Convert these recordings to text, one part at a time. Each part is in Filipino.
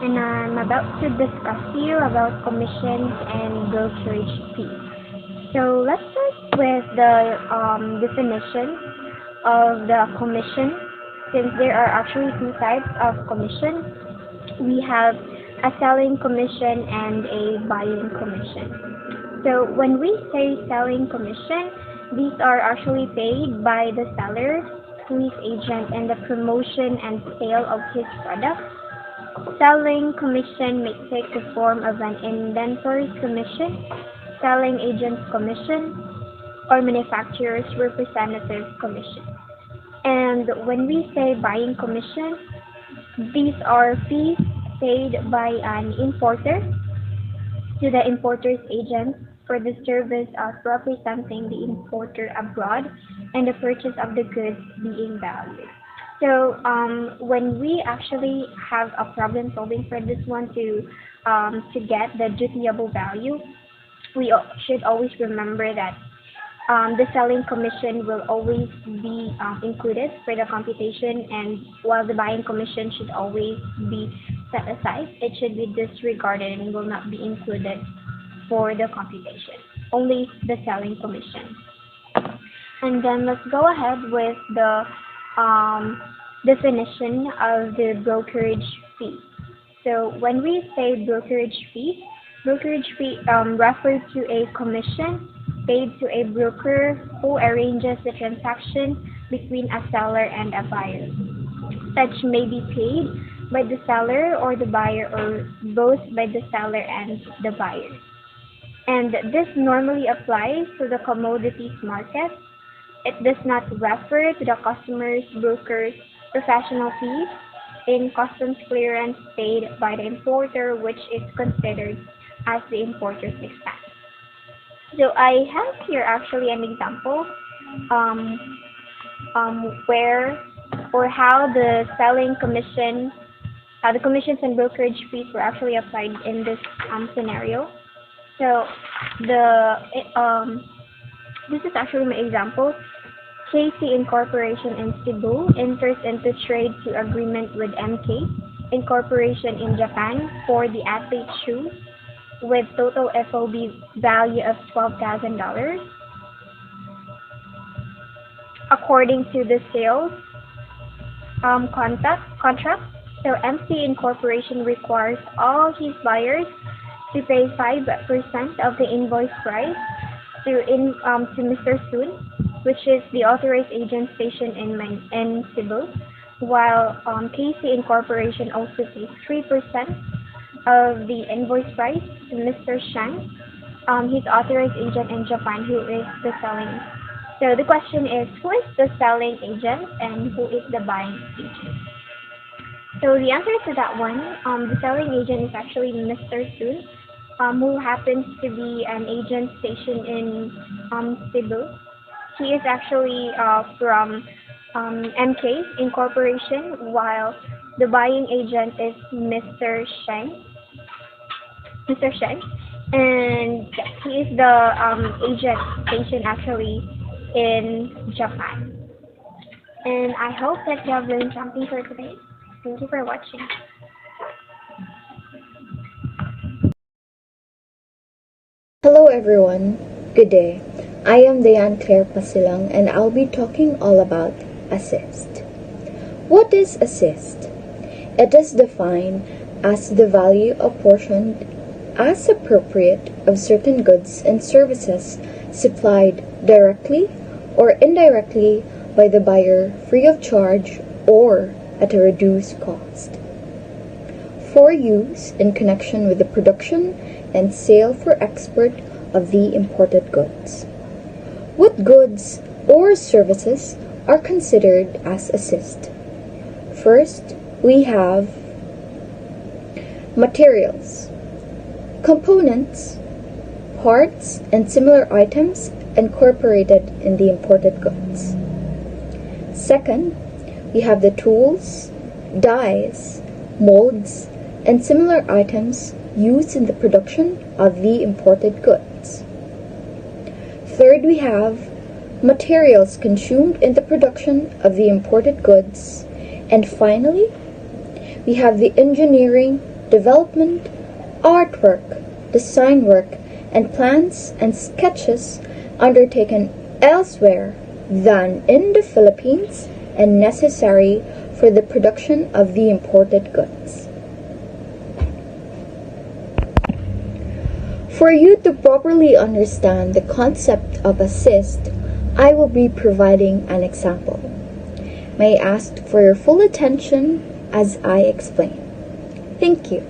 and I'm about to discuss to you about commissions and brokerage fees. So let's start with the definition of the commission, since there are actually two types of commission. We have a selling commission and a buying commission. So when we say selling commission, these are actually paid by the seller who is agent in the promotion and sale of his product. Selling commission may take the form of an inventory commission, selling agent's commission, or manufacturer's representative commission. And when we say buying commission, these are fees paid by an importer to the importer's agent for the service of representing the importer abroad and the purchase of the goods being valued. So when we actually have a problem solving for this one to get the dutiable value, we should always remember that the selling commission will always be included for the computation, and while the buying commission should always be set aside, it should be disregarded and will not be included for the computation. Only the selling commission. And then let's go ahead with the definition of the brokerage fee. So when we say brokerage fee refers to a commission paid to a broker who arranges the transaction between a seller and a buyer. Such may be paid by the seller or the buyer, or both by the seller and the buyer. And this normally applies to the commodities market. It does not refer to the customer's broker's professional fees in customs clearance paid by the importer, which is considered as the importer's expense. So I have here actually an example where or how the selling commission, the commissions and brokerage fees were actually applied in this scenario. So this is actually my example. KC Incorporation in Cebu enters into trade to agreement with MK Incorporation in Japan for the athlete shoes with total FOB value of $12,000. According to the sales contract, so MC Incorporation requires all his buyers to pay 5% of the invoice price to Mr. Soon, which is the authorized agent stationed in Cebu, while KC Incorporation also pays 3% of the invoice price to Mr. Shang, his authorized agent in Japan, who is the selling. So the question is, who is the selling agent and who is the buying agent? So the answer to that one, the selling agent is actually Mr. Soon, who happens to be an agent stationed in Cebu. He is actually from MK Incorporation, while the buying agent is Mr. Sheng, and he is the agent stationed actually in Japan. And I hope that you have learned something for today. Thank you for watching. Hello everyone, good day. I am Dayan Claire Pasilang and I'll be talking all about assist. What is assist? It is defined as the value apportioned as appropriate of certain goods and services supplied directly or indirectly by the buyer free of charge or at a reduced cost, for use in connection with the production and sale for export of the imported goods. What goods or services are considered as assist? First, we have materials, components, parts, and similar items incorporated in the imported goods. Second, we have the tools, dies, molds, and similar items used in the production of the imported goods. Third, we have materials consumed in the production of the imported goods. And finally, we have the engineering development, artwork, design work, and plans and sketches undertaken elsewhere than in the Philippines and necessary for the production of the imported goods. For you to properly understand the concept of assist, I will be providing an example. May I ask for your full attention as I explain. Thank you.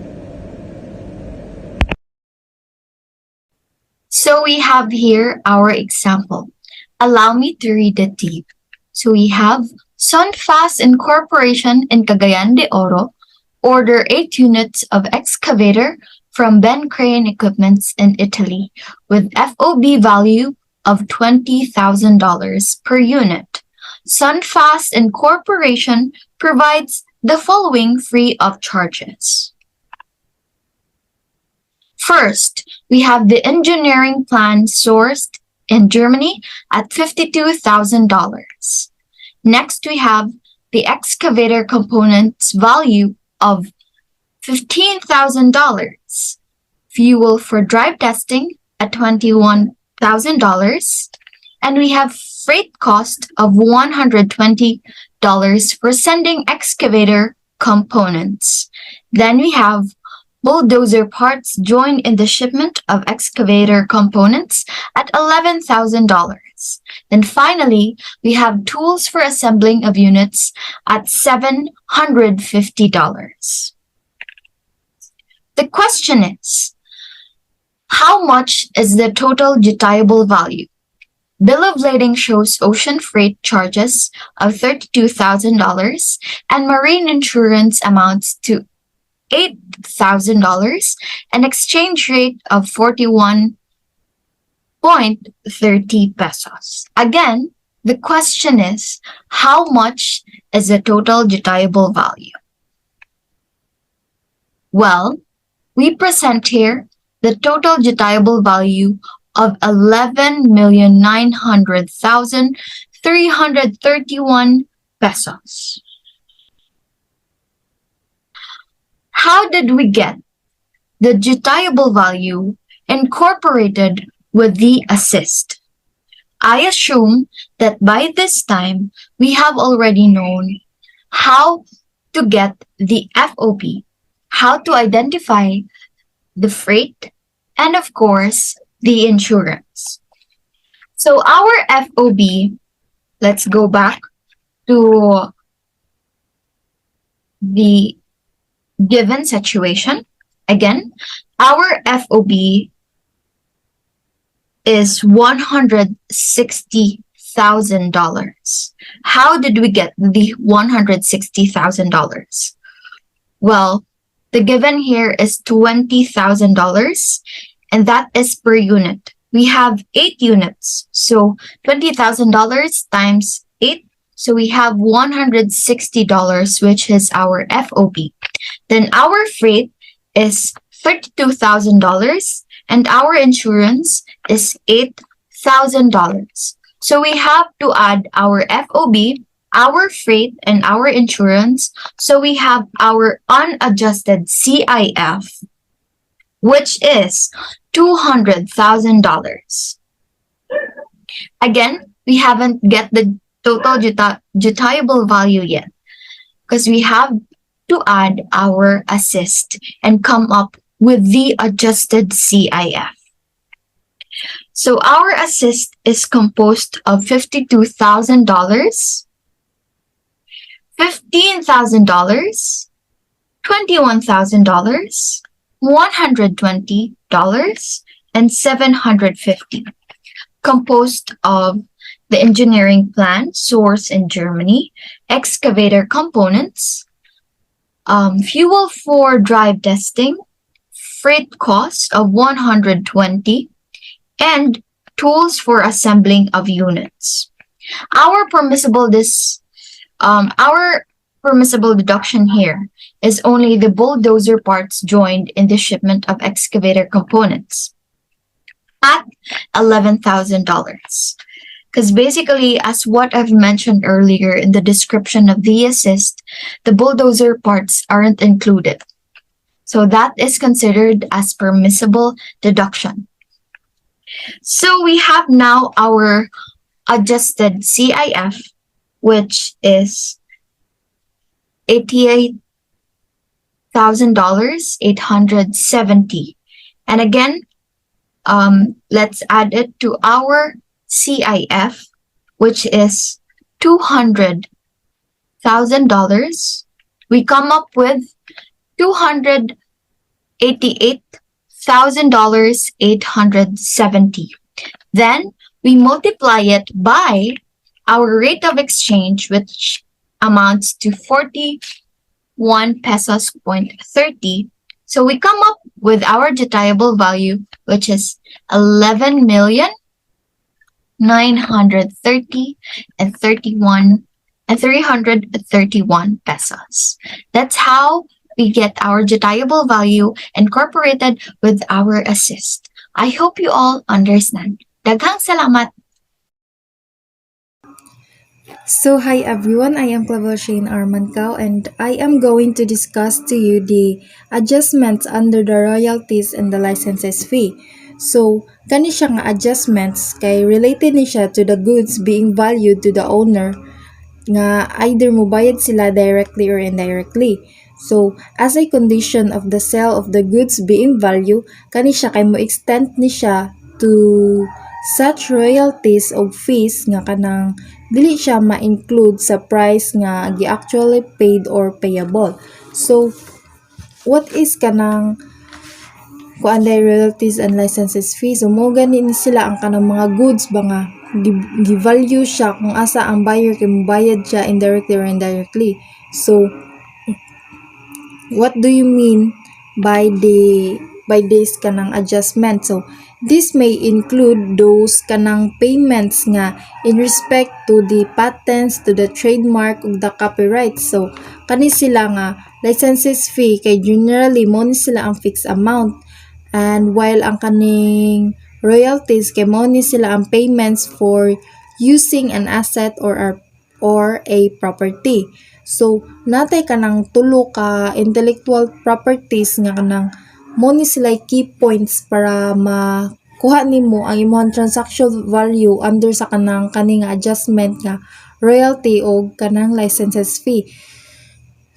So we have here our example. Allow me to read it to you. So we have Sunfast Incorporation in Cagayan de Oro order 8 units of excavator from Ben Crane Equipments in Italy with FOB value of $20,000 per unit. Sunfast Incorporation provides the following free of charges. First, we have the engineering plan sourced in Germany at $52,000. Next, we have the excavator components value of $15,000. Fuel for drive testing at $21,000. And we have freight cost of $120 for sending excavator components. Then we have bulldozer parts joined in the shipment of excavator components at $11,000. Then finally, we have tools for assembling of units at $750. The question is, how much is the total dutiable value? Bill of lading shows ocean freight charges of $32,000 and marine insurance amounts to $8,000 and exchange rate of 41.30 pesos. Again, the question is, how much is the total dutiable value? Well, we present here the total dutiable value of 11,900,331 pesos. How did we get the dutiable value incorporated with the assist? I assume that by this time, we have already known how to get the FOB, how to identify the freight, and of course, the insurance. So our FOB, let's go back to the given situation. Again, our FOB is $160,000. How did we get the $160,000? Well, the given here is $20,000, and that is per unit. We have 8 units, so $20,000 times 8, so we have $160, which is our FOB. Then our freight is $32,000, and our insurance is $8,000. So we have to add our FOB, our freight, and our insurance. So we have our unadjusted CIF, which is $200,000. Again, we haven't get the total dutiable value yet because we have to add our assist and come up with the adjusted CIF. So our assist is composed of $52,000, $15,000, $21,000, $120, and $750, composed of the engineering plan sourced in Germany, excavator components, fuel for drive testing, freight cost of $120, and tools for assembling of units. Our permissible deduction here is only the bulldozer parts joined in the shipment of excavator components at $11,000. Because basically, as what I've mentioned earlier in the description of the assist, the bulldozer parts aren't included. So that is considered as permissible deduction. So we have now our adjusted CIF, which is $88,000, 870. And again, let's add it to our CIF, which is $200,000. We come up with $288,000, 870. Then we multiply it by our rate of exchange, which amounts to 41 pesos point 30. So we come up with our dutiable value, which is 11,930 and 331 pesos. That's how we get our dutiable value incorporated with our assist. I hope you all understand. Daghang salamat. So hi everyone, I am Clavel Shane Armancao and I am going to discuss to you the adjustments under the royalties and the licenses fee. So, kani siya nga adjustments kay related ni siya to the goods being valued to the owner nga either mubayad sila directly or indirectly. So, as a condition of the sale of the goods being valued, kani siya kay mo extend ni siya to such royalties o fees nga kanang dili siya ma-include sa price nga gi-actually paid or payable. So, what is kanang kuanday royalties and licenses fees? So, mo gani ni sila ang kanang mga goods ba nga gi-value siya kung asa ang buyer kay mobayad siya indirectly or indirectly. So, what do you mean by this kanang adjustment? So, this may include those kanang payments nga in respect to the patents, to the trademark, ug the copyright. So, kani sila nga licenses fee kay generally mo ni sila ang fixed amount, and while ang kaning royalties kay mo ni sila ang payments for using an asset or a property. So, natay kanang tulo ka intellectual properties nga kanang mo ni sila key points para makuha nimo ang imong transaction value under sa kanang kaning adjustment nga royalty o kanang licenses fee.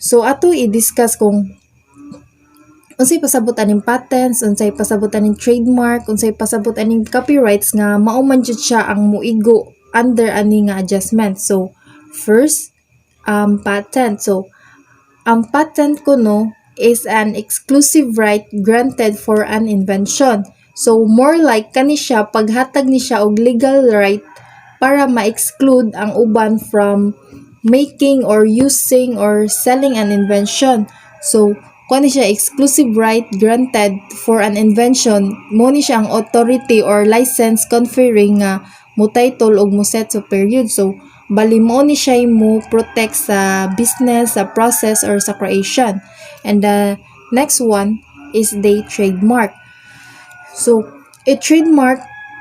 So, ato i-discuss kung unsay pasabot aning patents, unsay pasabot aning trademark, unsay pasabot aning copyrights nga mao man jud siya ang muigo under ani nga adjustment. So, first, patent. So, ang patent kuno is an exclusive right granted for an invention. So, more like kani siya paghatag ni siya og legal right para ma-exclude ang uban from making or using or selling an invention. So, kani siya exclusive right granted for an invention, mo ni siya ang authority or license conferring nga mo title og mo set sa period. So, bali mo ni siya mo protect sa business, sa process, or sa creation. And the next one is the trademark. So, a trademark,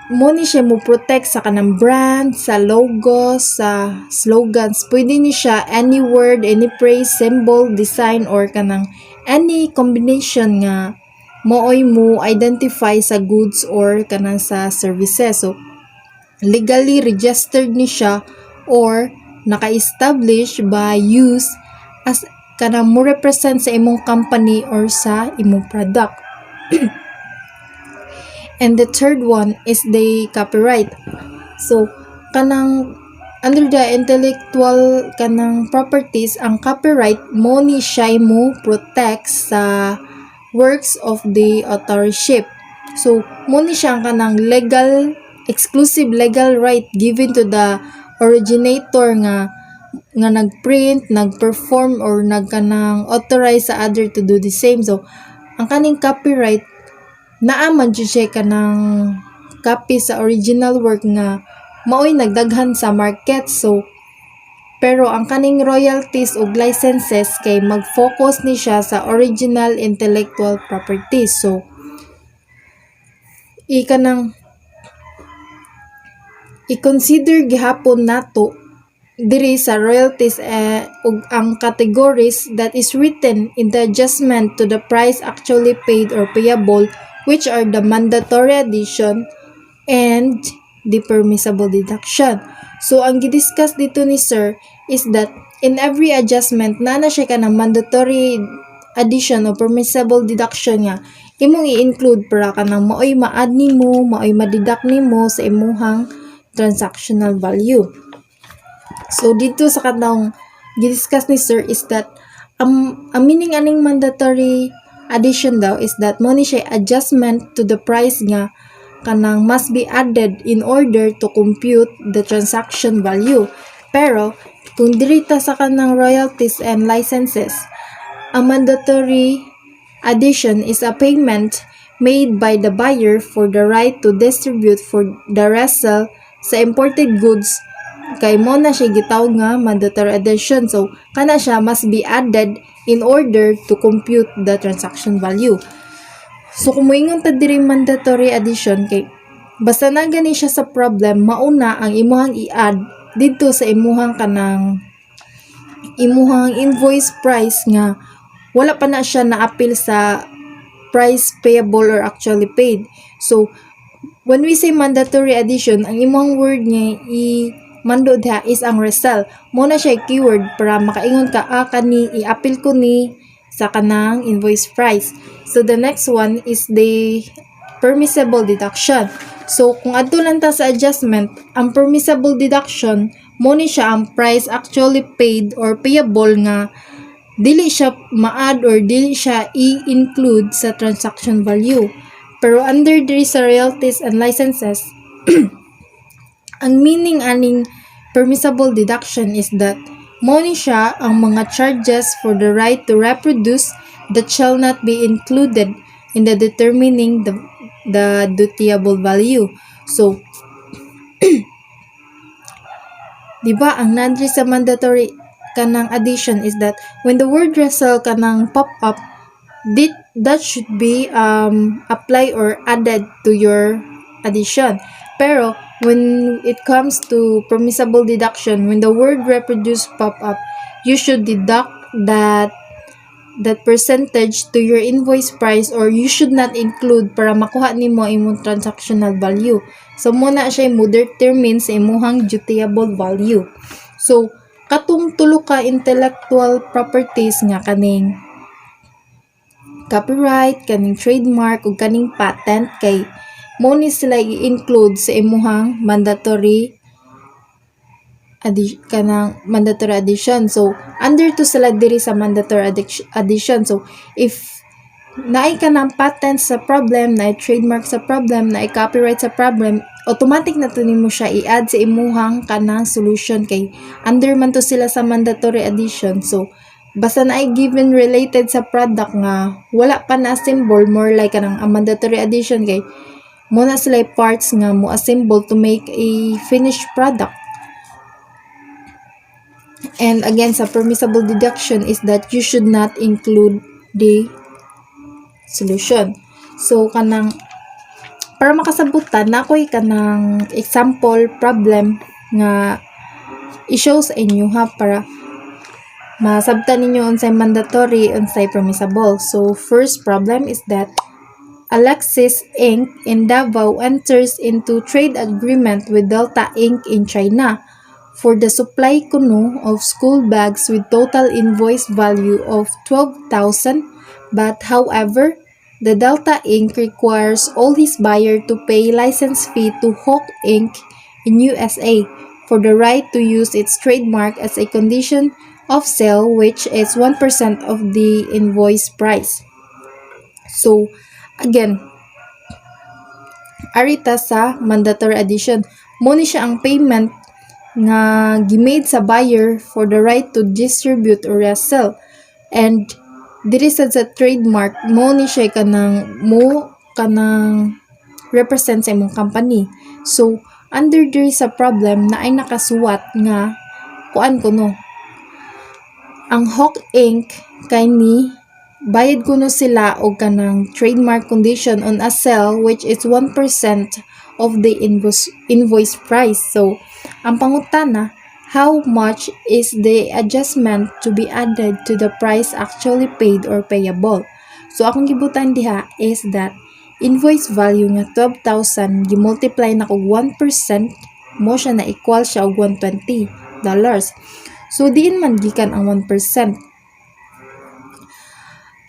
mo ni siya mo protect sa kanang brand, sa logo, sa slogans. Pwede ni siya any word, any phrase, symbol, design, or kanang any combination nga mooy mo identify sa goods or kanang sa services. So, legally registered ni siya or naka-establish by use as kanang mo represent sa imong company or sa imong product. And the third one is the copyright. So, kanang under the intellectual kanang properties, ang copyright mo ni siya mo protect sa works of the authorship. So, mo ni siya ang kanang exclusive legal right given to the originator nga nagprint, nagperform, or nagkanang authorize sa other to do the same. So, ang kaning copyright naaman jud siya kanang copy sa original work nga maoy nagdaghan sa market. So, pero ang kaning royalties ug licenses kay mag-focus ni siya sa original intellectual properties. So, i-consider gihapon nato diri sa royalties ug ang categories that is written in the adjustment to the price actually paid or payable, which are the mandatory addition and the permissible deduction. So ang gidiscuss dito ni sir is that in every adjustment na siya ka ng mandatory addition o permissible deduction nga imong i-include para ka nang maoy ma-add nimo, maoy ma-deduct nimo sa imuhang transactional value. So dito sa kanang gidiscuss ni sir is that ang meaning aning mandatory addition daw is that mo ni siya adjustment to the price nga kanang must be added in order to compute the transaction value. Pero kung dirita sa kanang royalties and licenses, ang mandatory addition is a payment made by the buyer for the right to distribute for the resale sa imported goods. Kay mo na siya gitawag nga mandatory addition. So kana siya must be added in order to compute the transaction value. So kung moingon ta diri mandatory addition kay basta na gani siya sa problem, mauna ang imuhang i-add dito sa imuhang kanang imuhang invoice price nga wala pa na siya na-appeal sa price payable or actually paid. So when we say mandatory addition, ang imong word nga mando diha is ang resell. Mo na siya keyword para makaingon ka kani i-appeal ko ni sa kanang invoice price. So the next one is the permissible deduction. So kung adto lang ta sa adjustment, ang permissible deduction mo ni siya ang price actually paid or payable nga dili siya ma-add or dili siya i-include sa transaction value. Pero under diri sa royalties and licenses, ang meaning aning permissible deduction is that mo ni siya ang mga charges for the right to reproduce that shall not be included in the determining the dutiable value. So, di ba ang nandri sa mandatory kanang addition is that when the word resell kanang pop up, that should be apply or added to your addition. Pero when it comes to permissible deduction, when the word reproduce pop up, you should deduct that percentage to your invoice price or you should not include para makuha nimo imong transactional value. So muna siya mo determine sa imuhang dutiable value. So katong tulo ka intellectual properties nga kaning copyright, kaning trademark ug kaning patent kay mo ni sila i-include sa imuhang mandatory addition. So under to sila diri sa mandatory addition. So if naay ka ng patent sa problem, naay trademark sa problem, naay copyright sa problem, automatic na to nimo siya i-add sa imuhang kanang solution kay under man to sila sa mandatory addition. So basta naay given related sa product nga wala pa na assemble, more like kanang mandatory addition kay mo na sila parts nga mo assemble to make a finished product. And again, sa permissible deduction is that you should not include the solution. So kanang para makasabutan na ako'y kanang example problem nga i-show sa inyo ha para masabtan ninyo unsay mandatory unsay permissible. So first problem is that Alexis Inc. in Davao enters into trade agreement with Delta Inc. in China for the supply kuno of school bags with total invoice value of 12,000, but however, the Delta Inc. requires all his buyer to pay license fee to Hawk Inc. in USA for the right to use its trademark as a condition of sale, which is 1% of the invoice price. So, again, arita sa mandatory addition, mo ni siya ang payment nga gimade sa buyer for the right to distribute or resell. And diri sa trademark, mo ni siya kanang represent sa imong company. So, under diri sa problem na ay nakasuwat nga kuan kuno. Ang Hawk Inc. kay ni bayad kuno sila og kanang trademark condition on a sale which is 1% of the invoice price. So ang pangutana, how much is the adjustment to be added to the price actually paid or payable. So akong gibutan diha is that invoice value nga 12,000 gimultiply na kog 1% mo siya na equal siya og $120. So diin man gikan ang 1%.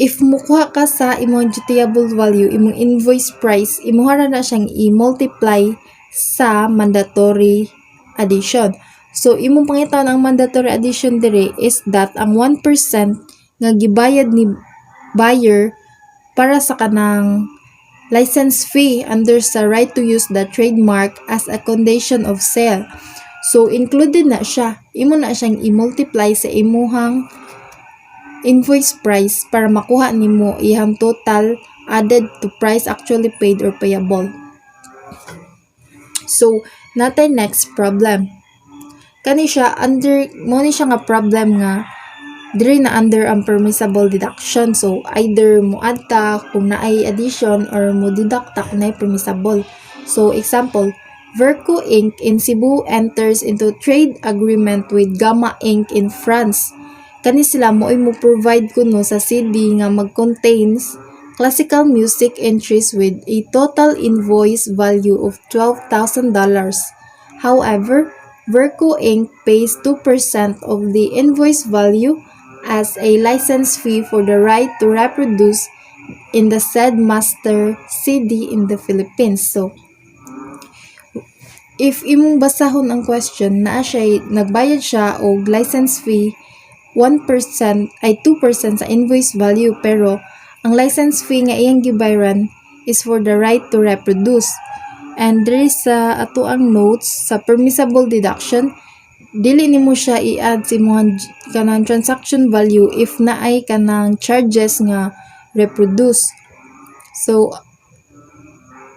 If mukuha ka sa imong dutiable value, imong invoice price, imuha na siyang i-multiply sa mandatory addition. So, imong pangitawan ang mandatory addition dire is that ang 1% nga gibayad ni buyer para sa kanang license fee under sa right to use the trademark as a condition of sale. So, included na siya. Imo na siyang i-multiply sa imuhang invoice price para makuha nimo iyang total added to price actually paid or payable. So, natay next problem. Kani siya mo ni siya nga problem nga diri na under ang permissible deduction. So, either mo add ta kung naay addition or mo deduct ta kung naay permissible. So, example, Verco Inc. in Cebu enters into trade agreement with Gamma Inc. in France. Kani sila mo provide kuno sa CD nga mag-contains classical music entries with a total invoice value of $12,000. However, Verco Inc. pays 2% of the invoice value as a license fee for the right to reproduce in the said master CD in the Philippines. So, if imong basahon ang question, nagbayad siya og license fee 1% ay 2% sa invoice value, pero ang license fee nga iyang gibayran is for the right to reproduce. And there is sa ato ang notes sa permissible deduction, dili nimo siya i-add sa imong kanang transaction value if naay kanang charges nga reproduce. So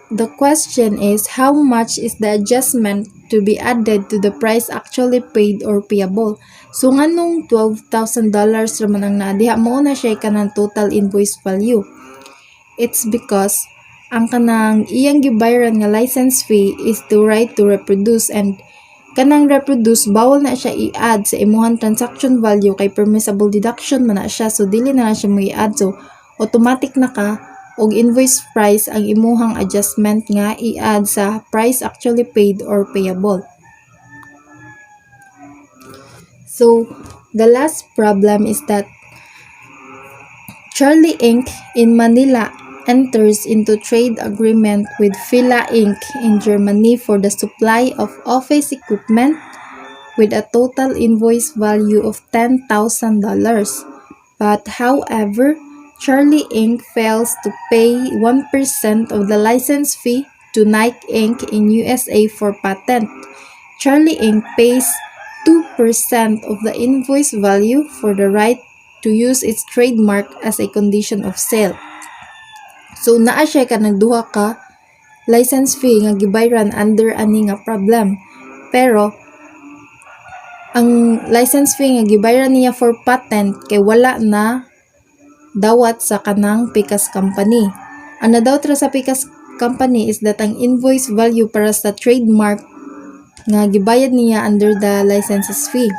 the question is, how much is the adjustment to be added to the price actually paid or payable? So, nganong $12,000 raman ang naadiha, mo na siya kanang total invoice value. It's because ang kanang iyang gibayaran nga license fee is the right to reproduce, and kanang reproduce bawal na siya i-add sa imuhang transaction value kay permissible deduction man na siya, so dili na siya mo i-add. So, automatic na ka og invoice price ang imuhang adjustment nga i-add sa price actually paid or payable. So, the last problem is that Charlie Inc. in Manila enters into trade agreement with Fila Inc. in Germany for the supply of office equipment with a total invoice value of $10,000. But however, Charlie Inc. fails to pay 1% of the license fee to Nike Inc. in USA for patent. Charlie Inc. pays 2% of the invoice value for the right to use its trademark as a condition of sale. So naa siya ka nagduha ka license fee nga gibayran under ani nga problem. Pero ang license fee nga gibayran niya for patent kay wala na dawat sa kanang Pikas company. Ang nadawat ra sa Pikas company is that ang invoice value para sa trademark nga gibayad niya under the licenses fee.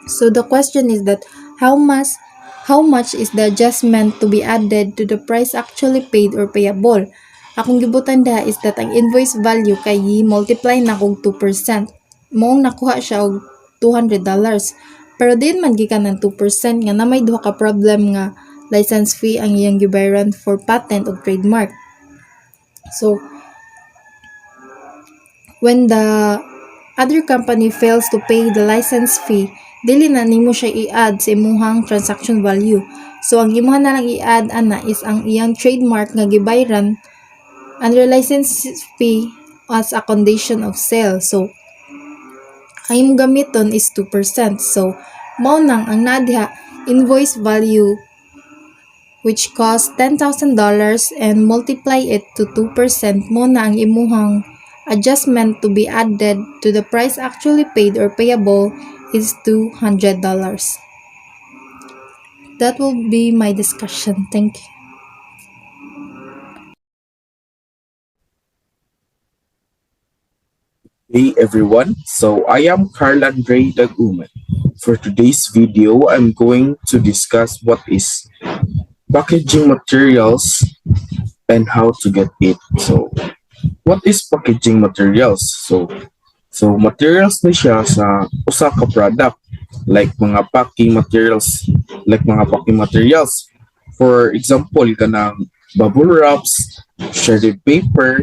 So the question is that how much is the adjustment to be added to the price actually paid or payable? Akong gibutan da is that ang invoice value kay multiply na kog 2%. Moong nakuha siya og $200. Pero din man gikan ng 2% nga na may duha ka problem nga license fee ang iyang gibayran for patent o trademark. So, when the other company fails to pay the license fee, dili na nimo siya i-add sa imuhang transaction value. So, ang imuha na lang i-add ana is ang iyang trademark nga gibayran under license fee as a condition of sale. So, ang imong gamiton is 2%. So, mao nang ang nadiha invoice value which cost $10,000 and multiply it to 2%, mo na ang imuhang adjustment to be added to the price actually paid or payable is $200. That will be my discussion. Thank you. Hey everyone, so I am Carl Andre Daguman. For today's video, I'm going to discuss what is packaging materials and how to get it. So, what is packaging materials? So materials ni siya sa usa ka product like mga packing materials, For example, kanang bubble wraps, shredded paper,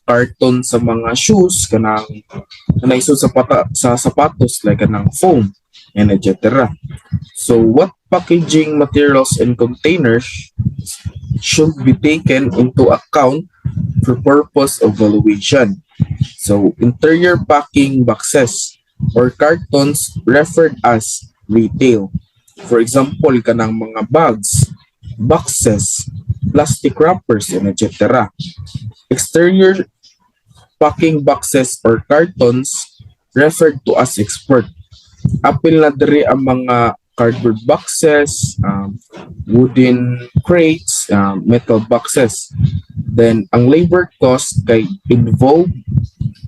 carton sa mga shoes, kanang isod sa sapatos like kanang foam and etc. So what packaging materials and containers should be taken into account for purpose of valuation. So interior packing boxes or cartons referred as retail. For example, kanang mga bags, boxes, plastic wrappers, and etc. Exterior packing boxes or cartons referred to as export. Apil na diri ang mga cardboard boxes, wooden crates, metal boxes. Then, ang labor cost kay involved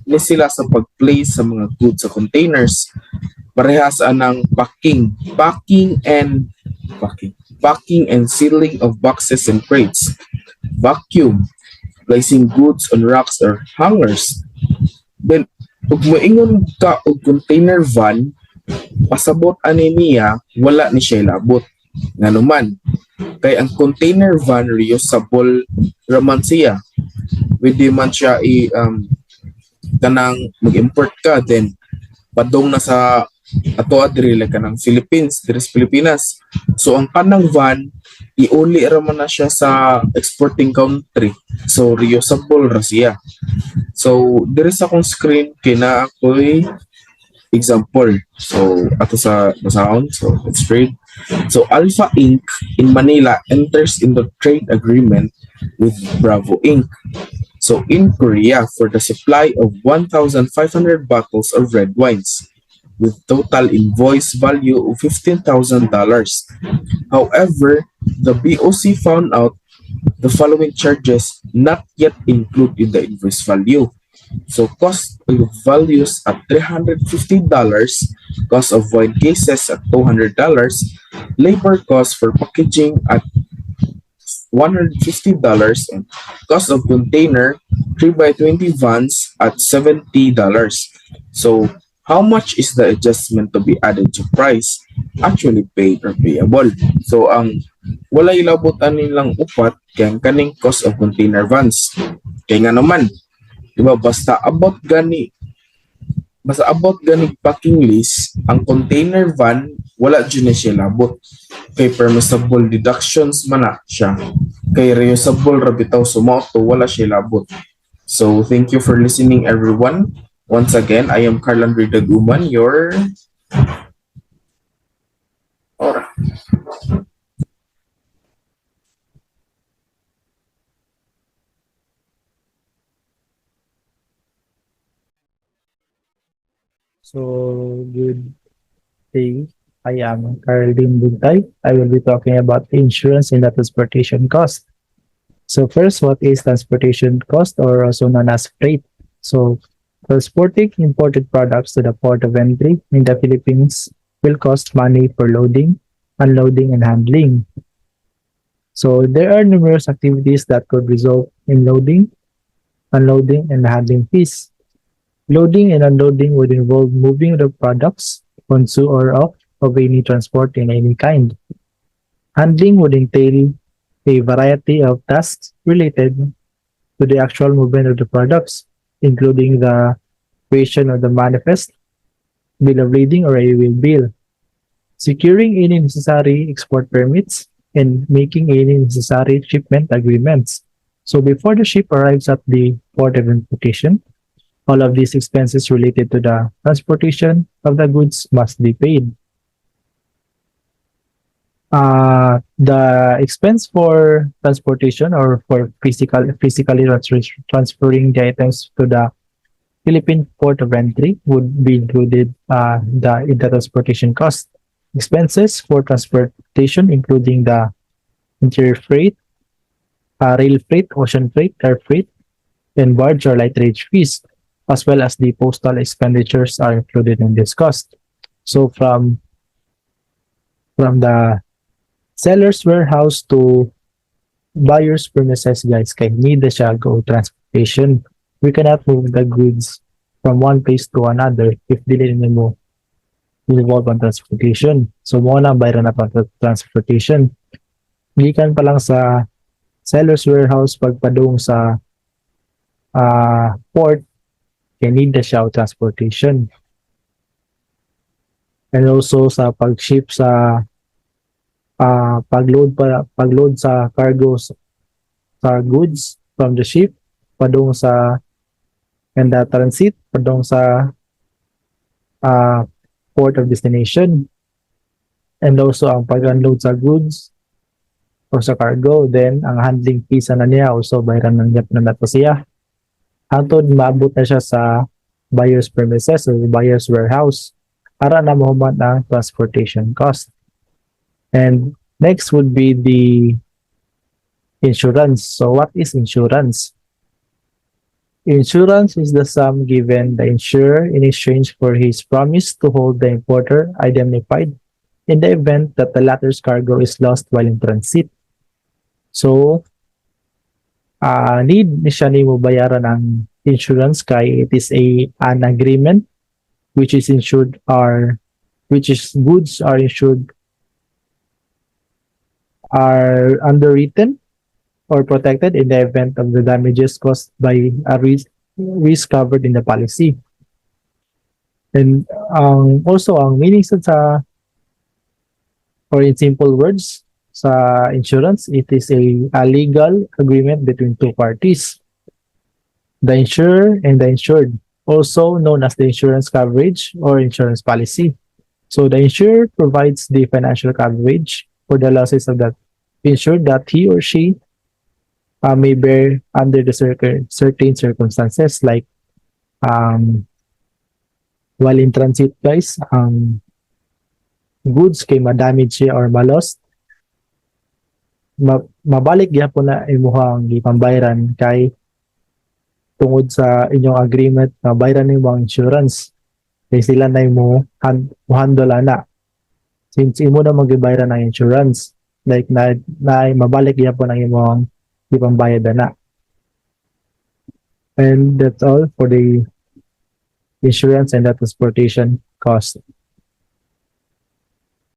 ni sila sa pag-place sa mga goods sa containers. Parehas anang packing and sealing of boxes and crates. Vacuum, placing goods on racks or hangers. Then, ug moingon ka og container van, pasabot ani niya, wala ni siya labot. Nganuman, kay ang container van reusable raman siya. Pwede man siya kanang mag-import ka, then padong na sa ato adiri like kanang diri sa Pilipinas. So ang kanang van iuli ra man na siya sa exporting country. So reusable ra siya. So diri sa akong screen kina ako'y example. So ato sa basahon. So let's read. So Alpha Inc. in Manila enters in the trade agreement with Bravo Inc. So in Korea for the supply of 1,500 bottles of red wines with total invoice value of $15,000. However, the BOC found out the following charges not yet included in the invoice value. So cost of values at $350, cost of wine cases at $200, labor cost for packaging at $150, and cost of container 3x20 vans at $70. So how much is the adjustment to be added to price actually paid or payable? So ang wala ilabutan nilang upat kay ang kaning cost of container vans. Kay nga naman, di ba basta about gani packing list, ang container van wala dyan na siya labot. Kay permissible deductions man na siya. Kay reusable ra bitaw sumoto wala siya labot. So thank you for listening everyone. Once again, I am Carl Andre Daguman, your Ora. So, good day. I am Caroline Buntay. I will be talking about insurance and the transportation cost. So, first, what is transportation cost or also known as freight? So, transporting imported products to the port of entry in the Philippines will cost money for loading, unloading, and handling. So, there are numerous activities that could result in loading, unloading, and handling fees. Loading and unloading would involve moving the products onto or off of any transport in any kind. Handling would entail a variety of tasks related to the actual movement of the products, including the creation of the manifest, bill of lading, or a will bill, securing any necessary export permits, and making any necessary shipment agreements. So before the ship arrives at the port of importation, all of these expenses related to the transportation of the goods must be paid. The expense for transportation or for physically transferring the items to the Philippine port of entry would be included in the transportation cost. Expenses for transportation, including the interior freight, rail freight, ocean freight, air freight, and barge or light rage fees. as well as the postal expenditures are included in this cost. So from the seller's warehouse to buyer's premises, guys, kay need na siya go transportation. We cannot move the goods from one place to another if dili na mo involved on transportation. So mo na bayran na pa transportation. Gikan pa lang sa seller's warehouse pagpadung sa port, kay need na siya og transportation. And also sa pag-ship sa pagload sa cargos sa goods from the ship padung sa and the transit padung sa uh, port of destination, and also ang pag-unload sa goods or sa cargo, then ang handling fees na niya also bayaran ng yap na nato siya hangtod maabot na siya sa buyer's premises or buyer's warehouse para na mahuman ang transportation cost. And next would be the insurance. So what is insurance? Insurance is the sum given the insurer in exchange for his promise to hold the importer indemnified in the event that the latter's cargo is lost while in transit. So, need ni siya ni mo bayaran ang insurance kay it is an agreement which is insured are which is goods are insured are underwritten or protected in the event of the damages caused by a risk covered in the policy. And also ang meaning sa or in simple words sa insurance, it is a legal agreement between two parties, the insurer and the insured, also known as the insurance coverage or insurance policy. So the insurer provides the financial coverage for the losses of that insured that he or she may bear under the certain circumstances, like while in transit, guys, goods kay ma-damage siya or ma-lost, mabalik gyapon na imuhang gipambayaran kay tungod sa inyong agreement na bayaran nimo ang insurance kay sila na mo handle na since imo na magibayaran ng insurance, like na mabalik gyapon ang imong ipambayad na. And that's all for the insurance and the transportation cost.